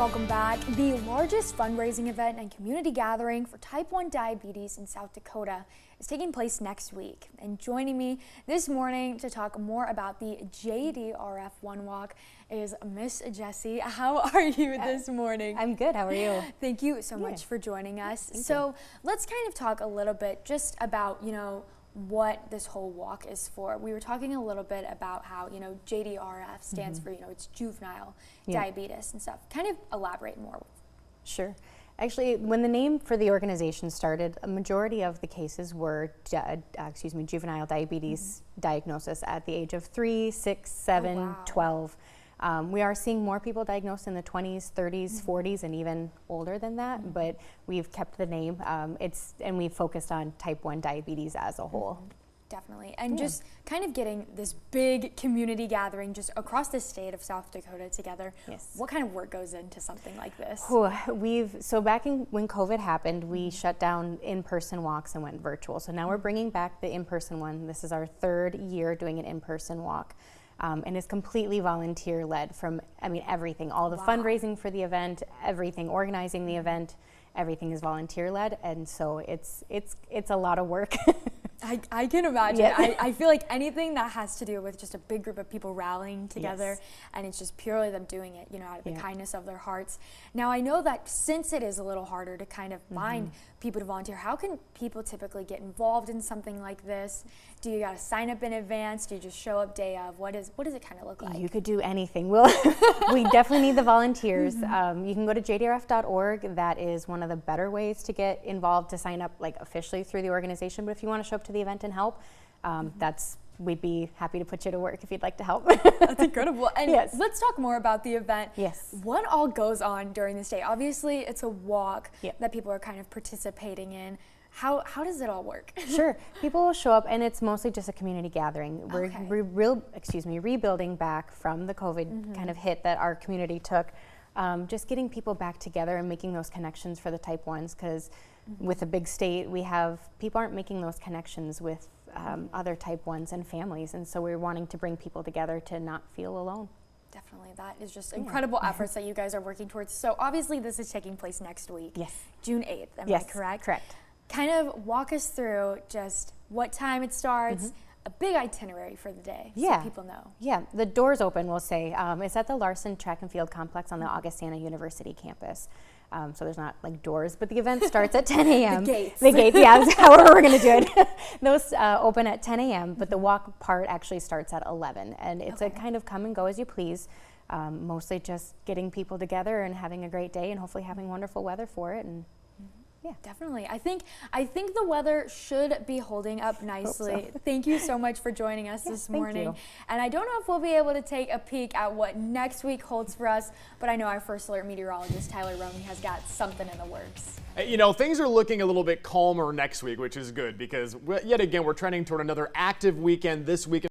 Welcome back. The largest fundraising event and community gathering for type 1 diabetes in South Dakota is taking place next week. And joining me this morning to talk more about the JDRF One Walk is Miss Jessie. How are you this morning? I'm good. How are you? Thank you so much for joining us. So let's kind of talk a little bit just about, what this whole walk is for. We were talking a little bit about how, JDRF stands for, it's juvenile diabetes and stuff. Kind of elaborate more. Sure. Actually, when the name for the organization started, a majority of the cases were, juvenile diabetes diagnosis at the age of 3, 6, 7, 12. We are seeing more people diagnosed in the 20s, 30s, 40s, and even older than that, but we've kept the name. And we've focused on type 1 diabetes as a whole. Definitely. And just kind of getting this big community gathering just across the state of South Dakota together. Yes. What kind of work goes into something like this? So back when COVID happened, we shut down in-person walks and went virtual. So now we're bringing back the in-person one. This is our 3rd year doing an in-person walk. And it's completely volunteer-led from, everything, all the fundraising for the event, everything, organizing the event, everything is volunteer-led, and so it's a lot of work. I can imagine. Yeah. I feel like anything that has to do with just a big group of people rallying together, and it's just purely them doing it, out of the kindness of their hearts. Now, I know that since it is a little harder to kind of find people to volunteer, how can people typically get involved in something like this? Do you got to sign up in advance? Do you just show up day of? What does it kind of look like? You could do anything. We definitely need the volunteers. You can go to JDRF.org. That is one of the better ways to get involved, to sign up officially through the organization. But if you want to show up to the event and help, we'd be happy to put you to work if you'd like to help. That's incredible. And let's talk more about the event. Yes. What all goes on during this day? Obviously, it's a walk that people are kind of participating in. How does it all work? Sure. People will show up, and it's mostly just a community gathering. We're rebuilding back from the COVID kind of hit that our community took. Just getting people back together and making those connections for the type 1s, because with a big state, people aren't making those connections with other type 1s and families, and so we're wanting to bring people together to not feel alone. Definitely. That is just incredible efforts that you guys are working towards. So obviously this is taking place next week. Yes. June 8th, am I correct? Correct. Kind of walk us through just what time it starts, a big itinerary for the day, so people know. Yeah, the doors open, we'll say. It's at the Larson Track and Field Complex on the Augustana University campus. So there's not doors, but the event starts at 10 a.m. The gates. The gates, that's however we're going to do it. Those open at 10 a.m., but the walk part actually starts at 11. And it's a kind of come and go as you please. Mostly just getting people together and having a great day and hopefully having wonderful weather for it. And yeah, definitely. I think the weather should be holding up nicely. So. Thank you so much for joining us this morning. Thank you. And I don't know if we'll be able to take a peek at what next week holds for us, but I know our First Alert meteorologist, Tyler Roney, has got something in the works. Things are looking a little bit calmer next week, which is good because yet again, we're trending toward another active weekend this weekend.